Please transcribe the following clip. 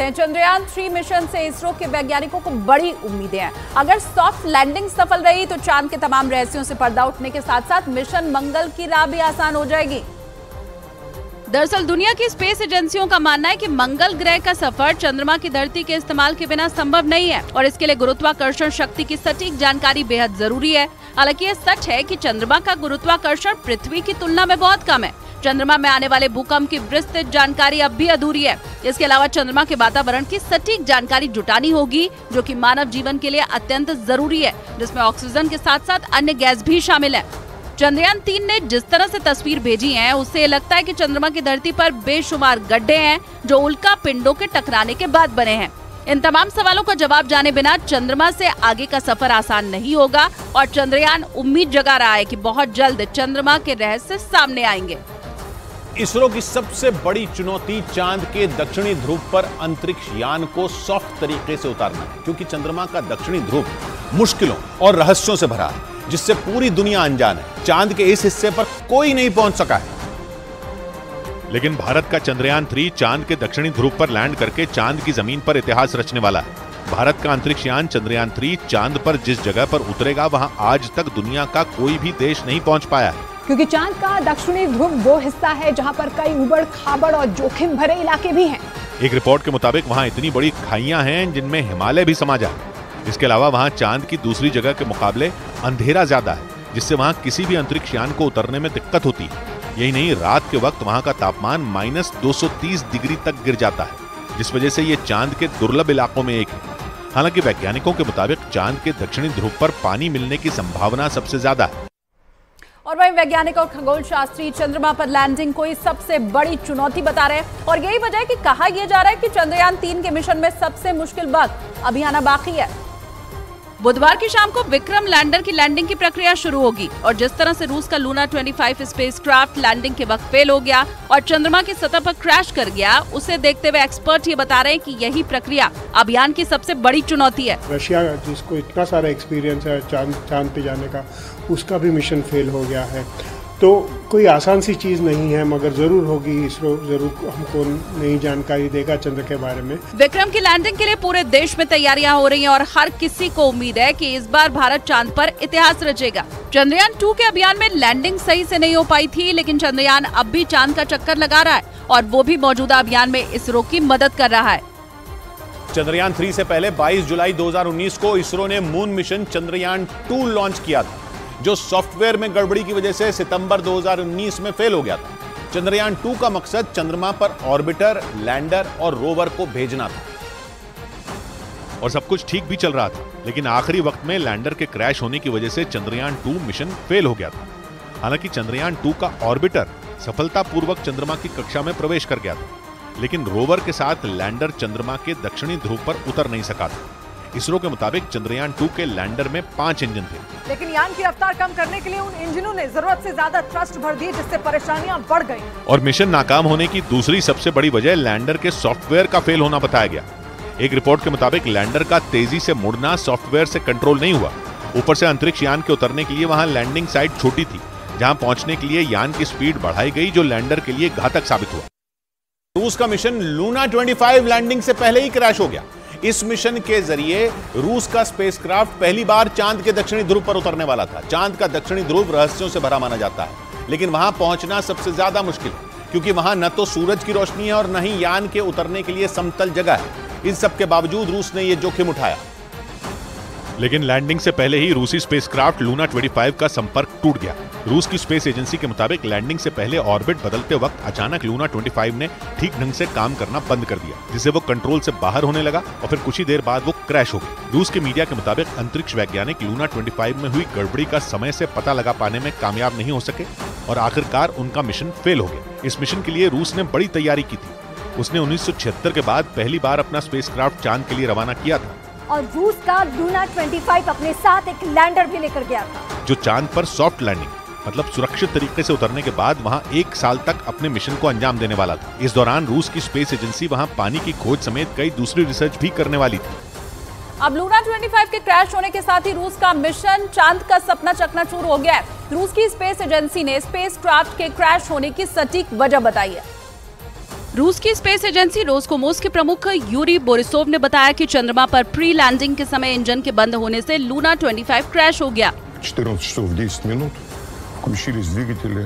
हैं। चंद्रयान 3 मिशन से इसरो के वैज्ञानिकों को बड़ी उम्मीदें हैं। अगर सॉफ्ट लैंडिंग सफल रही तो चांद के तमाम रहस्यों से पर्दा उठने के साथ साथ मिशन मंगल की राह भी आसान हो जाएगी। दरअसल दुनिया की स्पेस एजेंसियों का मानना है कि मंगल ग्रह का सफर चंद्रमा की धरती के इस्तेमाल के बिना संभव नहीं है और इसके लिए गुरुत्वाकर्षण शक्ति की सटीक जानकारी बेहद जरूरी है। हालांकि ये सच है कि चंद्रमा का गुरुत्वाकर्षण पृथ्वी की तुलना में बहुत कम है। चंद्रमा में आने वाले भूकंप की विस्तृत जानकारी अब भी अधूरी है। इसके अलावा चंद्रमा के वातावरण की सटीक जानकारी जुटानी होगी, जो कि मानव जीवन के लिए अत्यंत जरूरी है, जिसमें ऑक्सीजन के साथ साथ अन्य गैस भी शामिल है। चंद्रयान 3 ने जिस तरह से तस्वीर भेजी है, उससे लगता है कि चंद्रमा की धरती पर बेशुमार गड्ढे हैं जो उल्का पिंडों के टकराने के बाद बने हैं। इन तमाम सवालों का जवाब जाने बिना चंद्रमा से आगे का सफर आसान नहीं होगा और चंद्रयान उम्मीद जगा रहा है कि बहुत जल्द चंद्रमा के रहस्य सामने आएंगे। इसरो की सबसे बड़ी चुनौती चांद के दक्षिणी ध्रुव पर अंतरिक्ष यान को सॉफ्ट तरीके से उतारना है, क्योंकि चंद्रमा का दक्षिणी ध्रुव मुश्किलों और रहस्यों से भरा है, जिससे पूरी दुनिया अनजान है। चांद के इस हिस्से पर कोई नहीं पहुंच सका है। लेकिन भारत का चंद्रयान 3 चांद के दक्षिणी ध्रुव पर लैंड करके चांद की जमीन पर इतिहास रचने वाला है। भारत का अंतरिक्ष यान चंद्रयान 3 चांद पर जिस जगह पर उतरेगा, वहां आज तक दुनिया का कोई भी देश नहीं पहुंच पाया है, क्योंकि चांद का दक्षिणी ध्रुव वो हिस्सा है जहां पर कई उबड़ खाबड़ और जोखिम भरे इलाके भी हैं। एक रिपोर्ट के मुताबिक वहां इतनी बड़ी खाइयां हैं जिनमें हिमालय भी समा जाए। इसके अलावा वहां चांद की दूसरी जगह के मुकाबले अंधेरा ज्यादा है, जिससे वहां किसी भी अंतरिक्ष यान को उतरने में दिक्कत होती है। यही नहीं, रात के वक्त वहां का तापमान -230 डिग्री तक गिर जाता है, जिस वजह से ये चांद के दुर्लभ इलाकों में एक है। हालांकि वैज्ञानिकों के मुताबिक चांद के दक्षिणी ध्रुव पर पानी मिलने की संभावना सबसे ज्यादा है। और वहीं वैज्ञानिक और खगोल शास्त्री चंद्रमा पर लैंडिंग को सबसे बड़ी चुनौती बता रहे हैं और यही वजह है कि कहा यह जा रहा है कि चंद्रयान 3 के मिशन में सबसे मुश्किल वक्त अभी आना बाकी है। बुधवार की शाम को विक्रम लैंडर की लैंडिंग की प्रक्रिया शुरू होगी और जिस तरह से रूस का लूना 25 स्पेसक्राफ्ट लैंडिंग के वक्त फेल हो गया और चंद्रमा की सतह पर क्रैश कर गया, उसे देखते हुए एक्सपर्ट ये बता रहे हैं कि यही प्रक्रिया अभियान की सबसे बड़ी चुनौती है। रशिया जिसको इतना सारा एक्सपीरियंस है चांद पे जाने का, उसका भी मिशन फेल हो गया है। तो कोई आसान सी चीज नहीं है, मगर जरूर होगी। इसरो जरूर हमको नई जानकारी देगा चंद्र के बारे में। विक्रम की लैंडिंग के लिए पूरे देश में तैयारियां हो रही हैं और हर किसी को उम्मीद है कि इस बार भारत चांद पर इतिहास रचेगा। चंद्रयान 2 के अभियान में लैंडिंग सही से नहीं हो पाई थी, लेकिन चंद्रयान अब भी चांद का चक्कर लगा रहा है और वो भी मौजूदा अभियान में इसरो की मदद कर रहा है। चंद्रयान 3 से पहले 22 जुलाई 2019 को इसरो ने मून मिशन चंद्रयान 2 लॉन्च किया था, जो सॉफ्टवेयर में गड़बड़ी की वजह से सितंबर 2019 में फेल हो गया था। चंद्रयान 2 का मकसद चंद्रमा पर ऑर्बिटर, लैंडर और रोवर को भेजना था और सब कुछ ठीक भी चल रहा था, लेकिन आखिरी वक्त में लैंडर के क्रैश होने की वजह से चंद्रयान 2 मिशन फेल हो गया था। हालांकि चंद्रयान 2 का ऑर्बिटर सफलतापूर्वक चंद्रमा की कक्षा में प्रवेश कर गया था, लेकिन रोवर के साथ लैंडर चंद्रमा के दक्षिणी ध्रुव पर उतर नहीं सका था। इसरो के मुताबिक चंद्रयान 2 के लैंडर में 5 इंजन थे, लेकिन यान की रफ्तार कम करने के लिए उन इंजनों ने जरूरत से ज्यादा थ्रस्ट भर दिए, जिससे परेशानियां बढ़ गई। और मिशन नाकाम होने की दूसरी सबसे बड़ी वजह लैंडर के सॉफ्टवेयर का फेल होना बताया गया। एक रिपोर्ट के मुताबिक लैंडर का तेजी से मुड़ना सॉफ्टवेयर से कंट्रोल नहीं हुआ। ऊपर से अंतरिक्ष यान के उतरने के लिए वहां लैंडिंग साइट छोटी थी, जहां पहुंचने के लिए यान की स्पीड बढ़ाई गई, जो लैंडर के लिए घातक साबित हुआ। रूस का मिशन लूना 25 लैंडिंग से पहले ही क्रैश हो गया। इस मिशन के जरिए रूस का स्पेसक्राफ्ट पहली बार चांद के दक्षिणी ध्रुव पर उतरने वाला था। चांद का दक्षिणी ध्रुव रहस्यों से भरा माना जाता है, लेकिन वहां पहुंचना सबसे ज्यादा मुश्किल है, क्योंकि वहां न तो सूरज की रोशनी है और न ही यान के उतरने के लिए समतल जगह है। इन सब के बावजूद रूस ने यह जोखिम उठाया। लेकिन लैंडिंग से पहले ही रूसी स्पेसक्राफ्ट लूना 25 का संपर्क टूट गया। रूस की स्पेस एजेंसी के मुताबिक लैंडिंग से पहले ऑर्बिट बदलते वक्त अचानक लूना 25 ने ठीक ढंग से काम करना बंद कर दिया, जिससे वो कंट्रोल से बाहर होने लगा और फिर कुछ ही देर बाद वो क्रैश हो गई। रूस के मीडिया के मुताबिक अंतरिक्ष वैज्ञानिक लूना 25 में हुई गड़बड़ी का समय से पता लगा पाने में कामयाब नहीं हो सके और आखिरकार उनका मिशन फेल हो गया। इस मिशन के लिए रूस ने बड़ी तैयारी की थी। उसने 1976 के बाद पहली बार अपना स्पेसक्राफ्ट चांद के लिए रवाना किया था और रूस का लूना 25 अपने साथ एक लैंडर भी लेकर गया था, जो चांद पर सॉफ्ट लैंडिंग मतलब सुरक्षित तरीके से उतरने के बाद वहां 1 साल तक अपने मिशन को अंजाम देने वाला था। इस दौरान रूस की स्पेस एजेंसी वहां पानी की खोज समेत कई दूसरी रिसर्च भी करने वाली थी। अब लूना 25 के क्रैश होने के साथ ही रूस का मिशन चांद का सपना चकनाचूर हो गया है। रूस की स्पेस एजेंसी ने स्पेसक्राफ्ट के क्रैश होने की सटीक वजह बताई है। रूस की स्पेस एजेंसी रोस्कोमोस के प्रमुख यूरी बोरिसोव ने बताया कि चंद्रमा पर प्री लैंडिंग के समय इंजन के बंद होने से लूना 25 क्रैश हो गया। 14 часов 10 минут включились двигатели